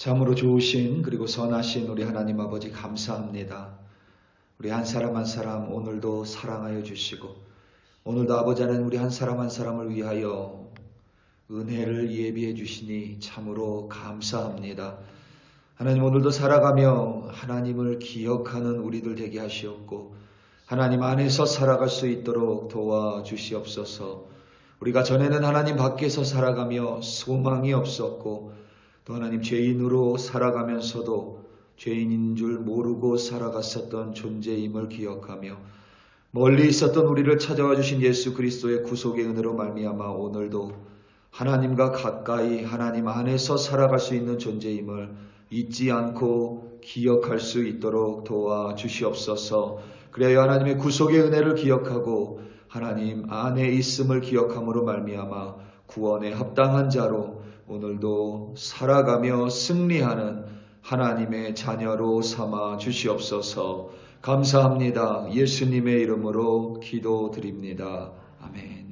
참으로 좋으신 그리고 선하신 우리 하나님 아버지 감사합니다. 우리 한 사람 한 사람 오늘도 사랑하여 주시고 오늘도 아버지 하나님 우리 한 사람 한 사람을 위하여 은혜를 예비해 주시니 참으로 감사합니다. 하나님 오늘도 살아가며 하나님을 기억하는 우리들 되게 하시옵고 하나님 안에서 살아갈 수 있도록 도와주시옵소서. 우리가 전에는 하나님 밖에서 살아가며 소망이 없었고 또 하나님 죄인으로 살아가면서도 죄인인 줄 모르고 살아갔었던 존재임을 기억하며 멀리 있었던 우리를 찾아와 주신 예수 그리스도의 구속의 은혜로 말미암아 오늘도 하나님과 가까이 하나님 안에서 살아갈 수 있는 존재임을 잊지 않고 기억할 수 있도록 도와주시옵소서. 그래야 하나님의 구속의 은혜를 기억하고 하나님 안에 있음을 기억함으로 말미암아 구원에 합당한 자로 오늘도 살아가며 승리하는 하나님의 자녀로 삼아 주시옵소서. 감사합니다. 예수님의 이름으로 기도드립니다. 아멘.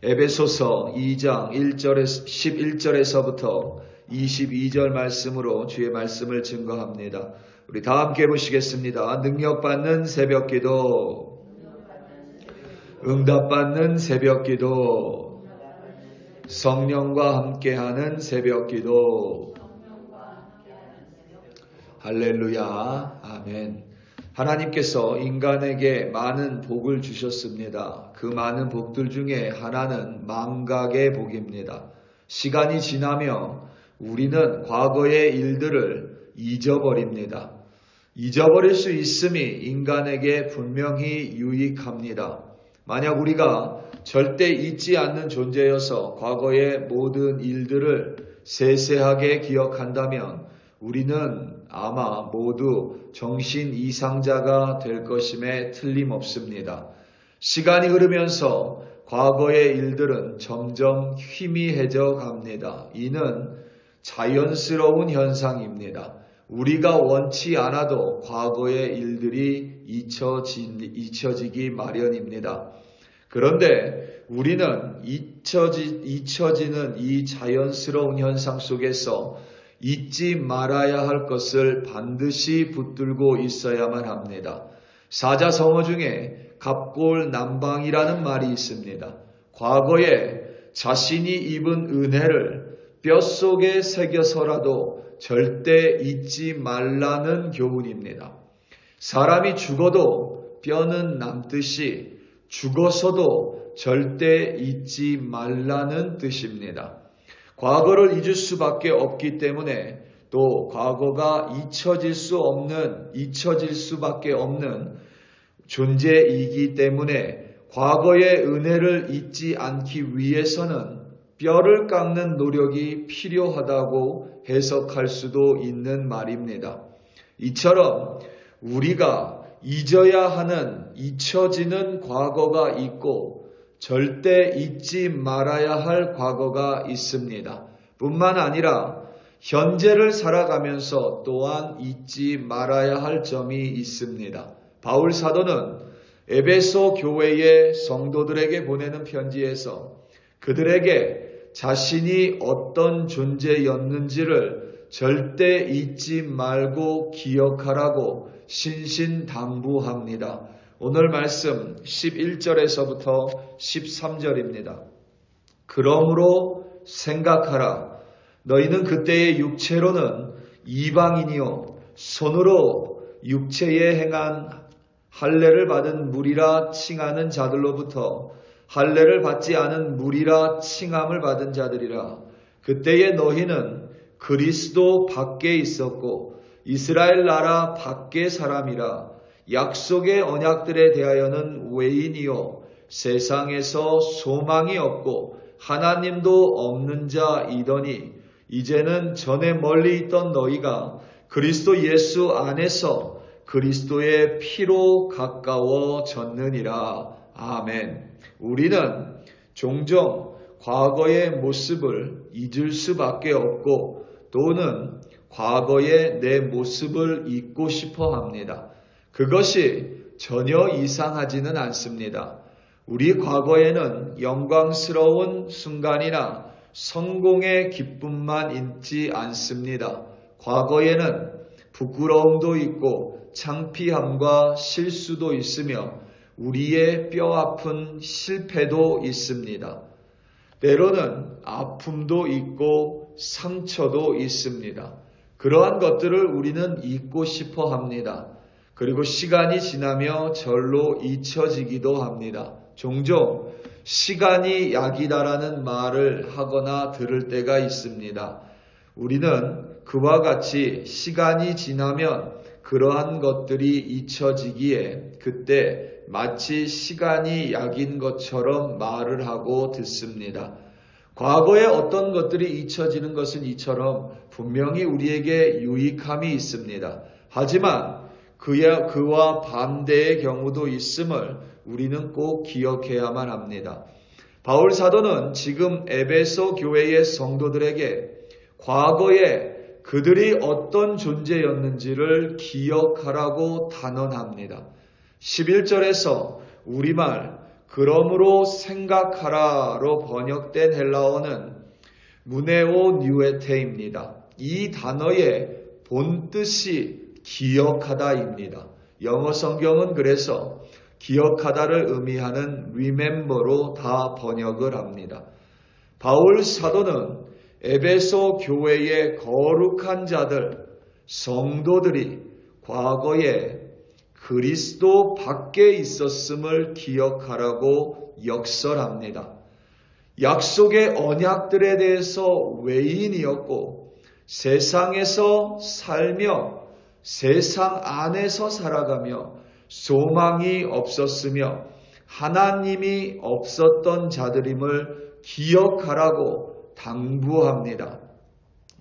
에베소서 2장 11절에서부터 22절 말씀으로 주의 말씀을 증거합니다. 우리 다 함께 보시겠습니다. 능력받는 새벽기도, 응답받는 새벽기도, 성령과 함께하는 새벽기도. 할렐루야. 아멘. 하나님께서 인간에게 많은 복을 주셨습니다. 그 많은 복들 중에 하나는 망각의 복입니다. 시간이 지나며 우리는 과거의 일들을 잊어버립니다. 잊어버릴 수 있음이 인간에게 분명히 유익합니다. 만약 우리가 절대 잊지 않는 존재여서 과거의 모든 일들을 세세하게 기억한다면 우리는 아마 모두 정신 이상자가 될 것임에 틀림없습니다. 시간이 흐르면서 과거의 일들은 점점 희미해져 갑니다. 이는 자연스러운 현상입니다. 우리가 원치 않아도 과거의 일들이 잊혀지기 마련입니다. 그런데 우리는 잊혀지는 이 자연스러운 현상 속에서 잊지 말아야 할 것을 반드시 붙들고 있어야만 합니다. 사자성어 중에 갑골난방이라는 말이 있습니다. 과거에 자신이 입은 은혜를 뼛속에 새겨서라도 절대 잊지 말라는 교훈입니다. 사람이 죽어도 뼈는 남듯이 죽어서도 절대 잊지 말라는 뜻입니다. 과거를 잊을 수밖에 없기 때문에 또 과거가 잊혀질 수밖에 없는 존재이기 때문에 과거의 은혜를 잊지 않기 위해서는 뼈를 깎는 노력이 필요하다고 해석할 수도 있는 말입니다. 이처럼 우리가 잊어야 하는 잊혀지는 과거가 있고 절대 잊지 말아야 할 과거가 있습니다. 뿐만 아니라 현재를 살아가면서 또한 잊지 말아야 할 점이 있습니다. 바울 사도는 에베소 교회의 성도들에게 보내는 편지에서 그들에게 자신이 어떤 존재였는지를 절대 잊지 말고 기억하라고 신신당부합니다. 오늘 말씀 11절에서부터 13절입니다. 그러므로 생각하라. 너희는 그때의 육체로는 이방인이요 손으로 육체에 행한 할례를 받은 무리라 칭하는 자들로부터 할례를 받지 않은 무리라 칭함을 받은 자들이라. 그때의 너희는 그리스도 밖에 있었고 이스라엘 나라 밖의 사람이라. 약속의 언약들에 대하여는 외인이요 세상에서 소망이 없고 하나님도 없는 자이더니 이제는 전에 멀리 있던 너희가 그리스도 예수 안에서 그리스도의 피로 가까워졌느니라. 아멘. 우리는 종종 과거의 모습을 잊을 수밖에 없고 또는 과거의 내 모습을 잊고 싶어 합니다. 그것이 전혀 이상하지는 않습니다. 우리 과거에는 영광스러운 순간이나 성공의 기쁨만 있지 않습니다. 과거에는 부끄러움도 있고 창피함과 실수도 있으며 우리의 뼈아픈 실패도 있습니다. 때로는 아픔도 있고 상처도 있습니다. 그러한 것들을 우리는 잊고 싶어 합니다. 그리고 시간이 지나며 절로 잊혀지기도 합니다. 종종 시간이 약이다라는 말을 하거나 들을 때가 있습니다. 우리는 그와 같이 시간이 지나면 그러한 것들이 잊혀지기에 그때 마치 시간이 약인 것처럼 말을 하고 듣습니다. 과거에 어떤 것들이 잊혀지는 것은 이처럼 분명히 우리에게 유익함이 있습니다. 하지만 그와 반대의 경우도 있음을 우리는 꼭 기억해야만 합니다. 바울 사도는 지금 에베소 교회의 성도들에게 과거에 그들이 어떤 존재였는지를 기억하라고 단언합니다. 11절에서 우리말 그러므로 생각하라로 번역된 헬라어는 무네오 뉴에테입니다. 이 단어의 본뜻이 기억하다입니다. 영어 성경은 그래서 기억하다를 의미하는 remember로 다 번역을 합니다. 바울 사도는 에베소 교회의 거룩한 자들, 성도들이 과거에 그리스도 밖에 있었음을 기억하라고 역설합니다. 약속의 언약들에 대해서 외인이었고 세상에서 살며 세상 안에서 살아가며 소망이 없었으며 하나님이 없었던 자들임을 기억하라고 당부합니다.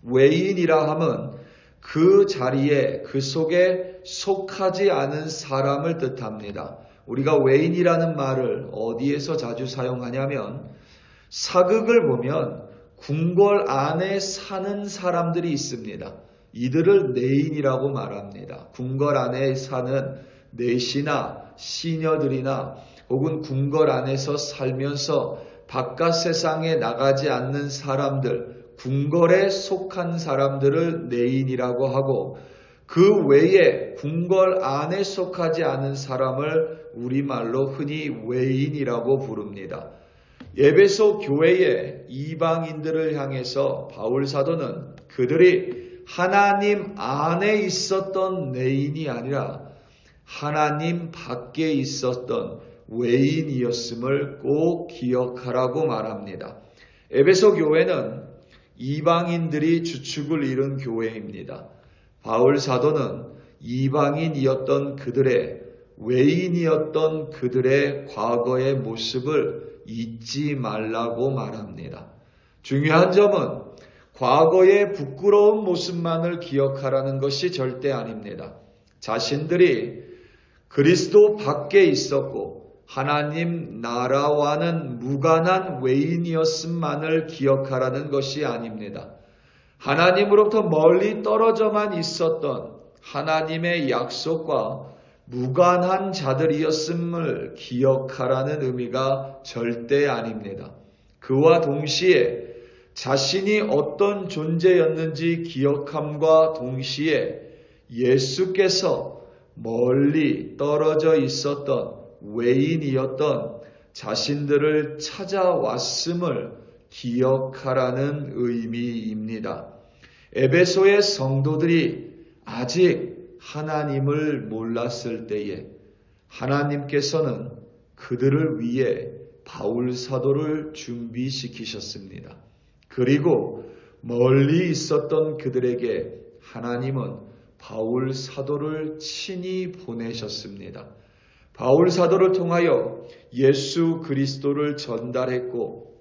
외인이라 함은 그 자리에 그 속에 속하지 않은 사람을 뜻합니다. 우리가 외인이라는 말을 어디에서 자주 사용하냐면 사극을 보면 궁궐 안에 사는 사람들이 있습니다. 이들을 내인이라고 말합니다. 궁궐 안에 사는 내시나 시녀들이나 혹은 궁궐 안에서 살면서 바깥 세상에 나가지 않는 사람들, 궁궐에 속한 사람들을 내인이라고 하고 그 외에 궁궐 안에 속하지 않은 사람을 우리말로 흔히 외인이라고 부릅니다. 에베소 교회의 이방인들을 향해서 바울 사도는 그들이 하나님 안에 있었던 내인이 아니라 하나님 밖에 있었던 외인이었음을 꼭 기억하라고 말합니다. 에베소 교회는 이방인들이 주축을 이룬 교회입니다. 바울 사도는 이방인이었던 그들의 외인이었던 그들의 과거의 모습을 잊지 말라고 말합니다. 중요한 점은 과거의 부끄러운 모습만을 기억하라는 것이 절대 아닙니다. 자신들이 그리스도 밖에 있었고 하나님 나라와는 무관한 외인이었음만을 기억하라는 것이 아닙니다. 하나님으로부터 멀리 떨어져만 있었던 하나님의 약속과 무관한 자들이었음을 기억하라는 의미가 절대 아닙니다. 그와 동시에 자신이 어떤 존재였는지 기억함과 동시에 예수께서 멀리 떨어져 있었던 외인이었던 자신들을 찾아왔음을 기억하라는 의미입니다. 에베소의 성도들이 아직 하나님을 몰랐을 때에 하나님께서는 그들을 위해 바울 사도를 준비시키셨습니다. 그리고 멀리 있었던 그들에게 하나님은 바울 사도를 친히 보내셨습니다. 바울 사도를 통하여 예수 그리스도를 전달했고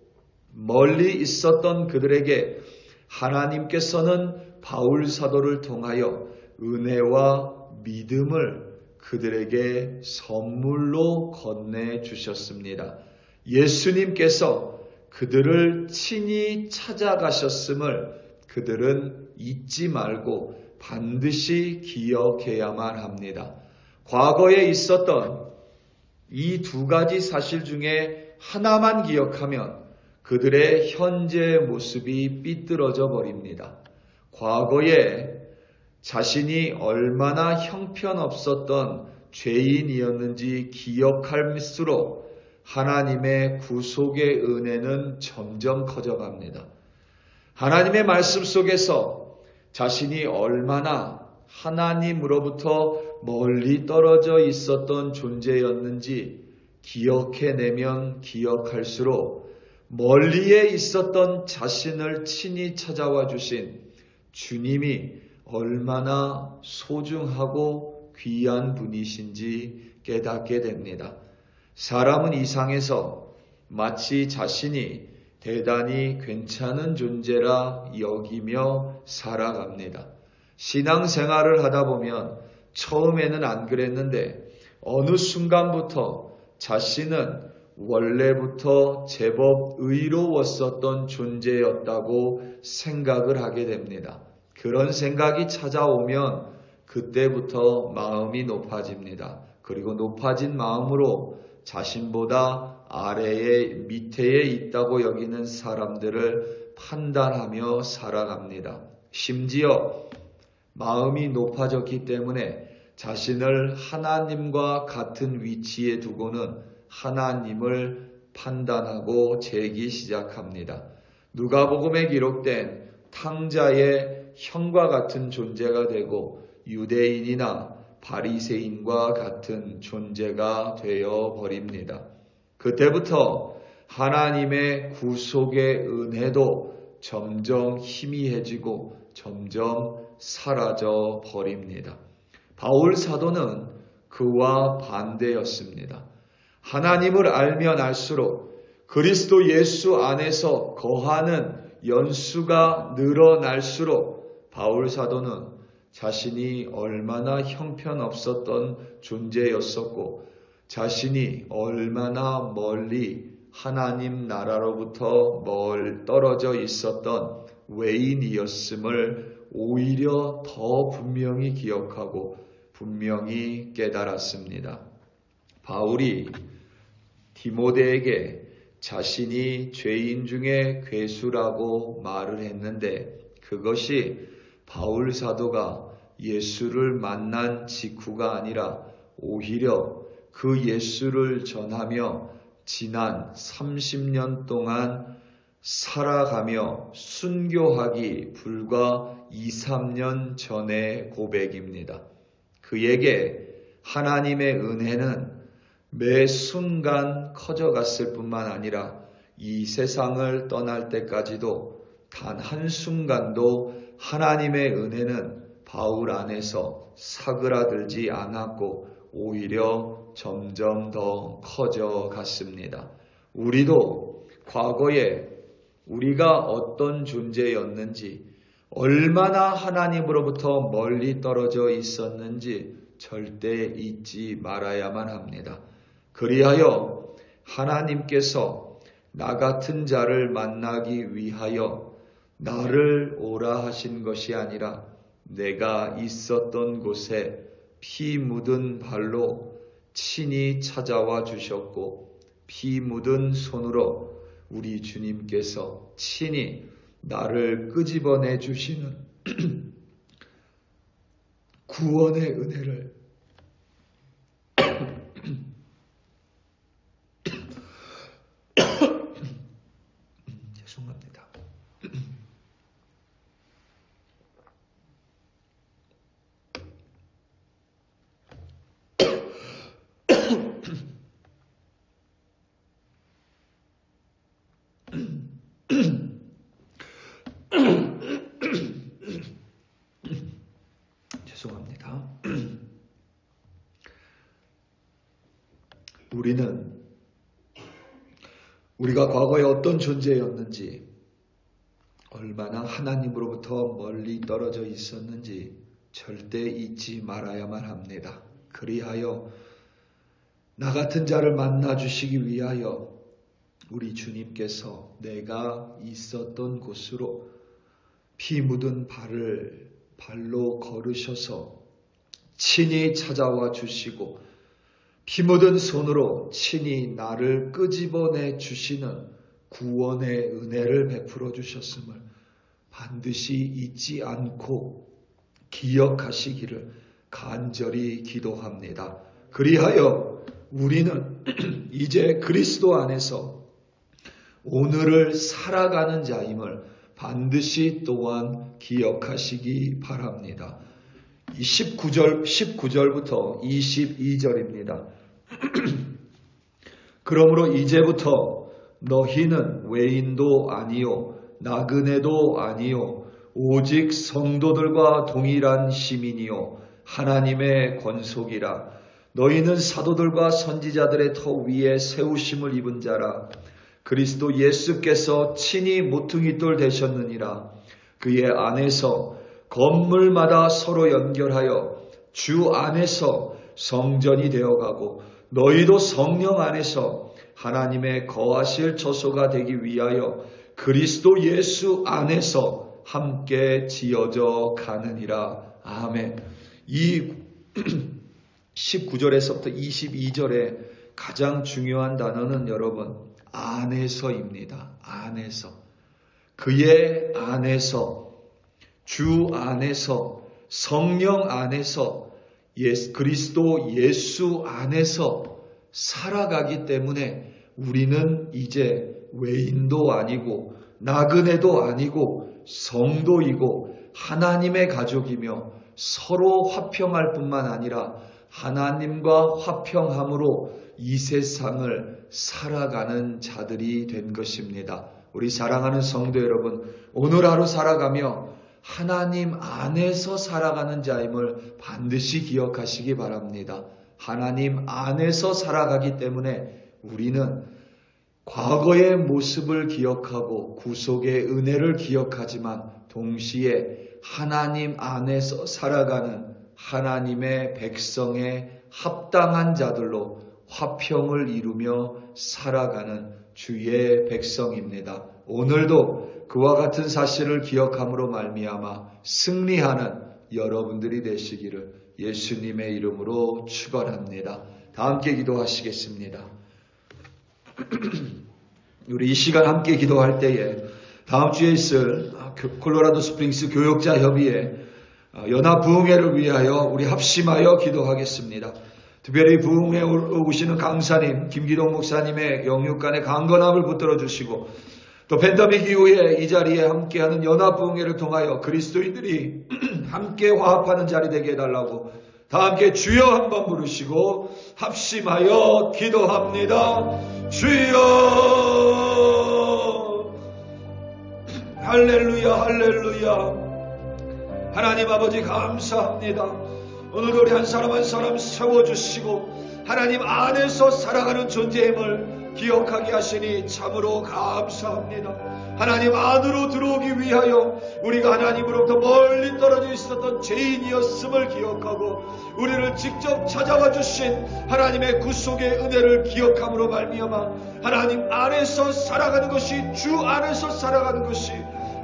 멀리 있었던 그들에게 하나님께서는 바울 사도를 통하여 은혜와 믿음을 그들에게 선물로 건네주셨습니다. 예수님께서 그들을 친히 찾아가셨음을 그들은 잊지 말고 반드시 기억해야만 합니다. 과거에 있었던 이 두 가지 사실 중에 하나만 기억하면 그들의 현재 모습이 삐뚤어져 버립니다. 과거에 자신이 얼마나 형편없었던 죄인이었는지 기억할수록 하나님의 구속의 은혜는 점점 커져갑니다. 하나님의 말씀 속에서 자신이 얼마나 하나님으로부터 멀리 떨어져 있었던 존재였는지 기억해내면 기억할수록 멀리에 있었던 자신을 친히 찾아와 주신 주님이 얼마나 소중하고 귀한 분이신지 깨닫게 됩니다. 사람은 이 상에서 마치 자신이 대단히 괜찮은 존재라 여기며 살아갑니다. 신앙생활을 하다 보면 처음에는 안 그랬는데 어느 순간부터 자신은 원래부터 제법 의로웠었던 존재였다고 생각을 하게 됩니다. 그런 생각이 찾아오면 그때부터 마음이 높아집니다. 그리고 높아진 마음으로 자신보다 아래에 밑에 있다고 여기는 사람들을 판단하며 살아갑니다. 심지어 마음이 높아졌기 때문에 자신을 하나님과 같은 위치에 두고는 하나님을 판단하고 재기 시작합니다. 누가복음에 기록된 탕자의 형과 같은 존재가 되고 유대인이나 바리새인과 같은 존재가 되어 버립니다. 그때부터 하나님의 구속의 은혜도 점점 희미해지고 점점 사라져 버립니다. 바울 사도는 그와 반대였습니다. 하나님을 알면 알수록 그리스도 예수 안에서 거하는 연수가 늘어날수록 바울 사도는 자신이 얼마나 형편없었던 존재였었고 자신이 얼마나 멀리 하나님 나라로부터 떨어져 있었던 외인이었음을 오히려 더 분명히 기억하고 분명히 깨달았습니다. 바울이 디모데에게 자신이 죄인 중에 괴수라고 말을 했는데 그것이 바울 사도가 예수를 만난 직후가 아니라 오히려 그 예수를 전하며 지난 30년 동안 살아가며 순교하기 불과 2, 3년 전의 고백입니다. 그에게 하나님의 은혜는 매 순간 커져갔을 뿐만 아니라 이 세상을 떠날 때까지도 단 한순간도 하나님의 은혜는 바울 안에서 사그라들지 않았고 오히려 점점 더 커져갔습니다. 우리도 과거에 우리가 어떤 존재였는지 얼마나 하나님으로부터 멀리 떨어져 있었는지 절대 잊지 말아야만 합니다. 그리하여 하나님께서 나 같은 자를 만나기 위하여 나를 오라 하신 것이 아니라 내가 있었던 곳에 피 묻은 발로 친히 찾아와 주셨고 피 묻은 손으로 우리 주님께서 친히 나를 끄집어내 주시는 구원의 은혜를 죄송합니다. 죄송합니다. 우리는 우리가 과거에 어떤 존재였는지 얼마나 하나님으로부터 멀리 떨어져 있었는지 절대 잊지 말아야만 합니다. 그리하여 나 같은 자를 만나 주시기 위하여 우리 주님께서 내가 있었던 곳으로 피 묻은 발로 걸으셔서 친히 찾아와 주시고 피 묻은 손으로 친히 나를 끄집어내 주시는 구원의 은혜를 베풀어 주셨음을 반드시 잊지 않고 기억하시기를 간절히 기도합니다. 그리하여 우리는 이제 그리스도 안에서 오늘을 살아가는 자임을 반드시 또한 기억하시기 바랍니다. 19절부터 22절입니다. 그러므로 이제부터 너희는 외인도 아니요 나그네도 아니요 오직 성도들과 동일한 시민이요 하나님의 권속이라. 너희는 사도들과 선지자들의 터 위에 세우심을 입은 자라. 그리스도 예수께서 친히 모퉁이돌 되셨느니라. 그의 안에서 건물마다 서로 연결하여 주 안에서 성전이 되어가고 너희도 성령 안에서 하나님의 거하실 처소가 되기 위하여 그리스도 예수 안에서 함께 지어져 가느니라. 아멘. 이 19절에서부터 22절에 가장 중요한 단어는 여러분 안에서입니다. 안에서. 그의 안에서, 주 안에서, 성령 안에서, 그리스도 예수 안에서 살아가기 때문에 우리는 이제 외인도 아니고 나그네도 아니고 성도이고 하나님의 가족이며 서로 화평할 뿐만 아니라 하나님과 화평함으로 이 세상을 살아가는 자들이 된 것입니다. 우리 사랑하는 성도 여러분, 오늘 하루 살아가며 하나님 안에서 살아가는 자임을 반드시 기억하시기 바랍니다. 하나님 안에서 살아가기 때문에 우리는 과거의 모습을 기억하고 구속의 은혜를 기억하지만 동시에 하나님 안에서 살아가는 하나님의 백성의 합당한 자들로 화평을 이루며 살아가는 주의 백성입니다. 오늘도 그와 같은 사실을 기억함으로 말미암아 승리하는 여러분들이 되시기를 예수님의 이름으로 축원합니다. 다 함께 기도하시겠습니다. 우리 이 시간 함께 기도할 때에 다음 주에 있을 콜로라도 스프링스 교역자 협의회 연합 부흥회를 위하여 우리 합심하여 기도하겠습니다. 특별히 부흥회에 오시는 강사님, 김기동 목사님의 영육간의 강건함을 붙들어 주시고 또 팬데믹 이후에 이 자리에 함께하는 연합 부흥회를 통하여 그리스도인들이 함께 화합하는 자리 되게 해달라고 다 함께 주여 한번 부르시고 합심하여 기도합니다. 주여 할렐루야 할렐루야. 하나님 아버지 감사합니다. 오늘도 우리 한 사람 한 사람 세워주시고 하나님 안에서 살아가는 존재임을 기억하게 하시니 참으로 감사합니다. 하나님 안으로 들어오기 위하여 우리가 하나님으로부터 멀리 떨어져 있었던 죄인이었음을 기억하고 우리를 직접 찾아와 주신 하나님의 구속의 은혜를 기억함으로 말미암아 하나님 안에서 살아가는 것이 주 안에서 살아가는 것이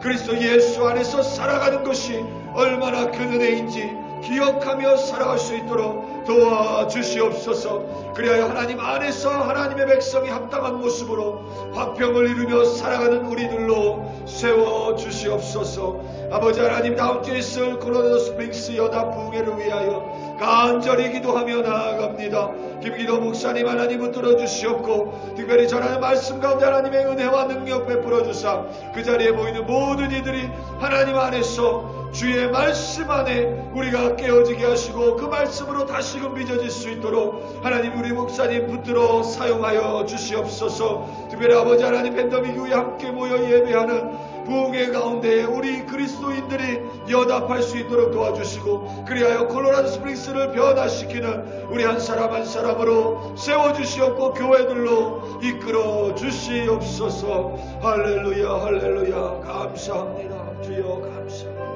그리스도 예수 안에서 살아가는 것이 얼마나 큰 은혜인지 기억하며 살아갈 수 있도록 도와주시옵소서. 그리하여 하나님 안에서 하나님의 백성이 합당한 모습으로 화평을 이루며 살아가는 우리들로 세워주시옵소서. 아버지 하나님 다음 주에 있을 콜로라도 스프링스 연합 부흥회를 위하여 간절히 기도하며 나아갑니다. 김기도 목사님 하나님 붙들어 주시옵고 특별히 전하는 말씀 가운데 하나님의 은혜와 능력 베풀어 주사 그 자리에 모이는 모든 이들이 하나님 안에서 주의 말씀 안에 우리가 깨어지게 하시고 그 말씀으로 다시금 빚어질 수 있도록 하나님 우리 목사님 붙들어 사용하여 주시옵소서. 특별히 아버지 하나님 팬데믹 이후에 함께 모여 예배하는 부흥회 가운데 우리 그리스도인들이 연합할 수 있도록 도와주시고 그리하여 콜로라도 스프링스를 변화시키는 우리 한 사람 한 사람으로 세워주시옵고 교회들로 이끌어 주시옵소서. 할렐루야 할렐루야. 감사합니다. 주여 감사합니다.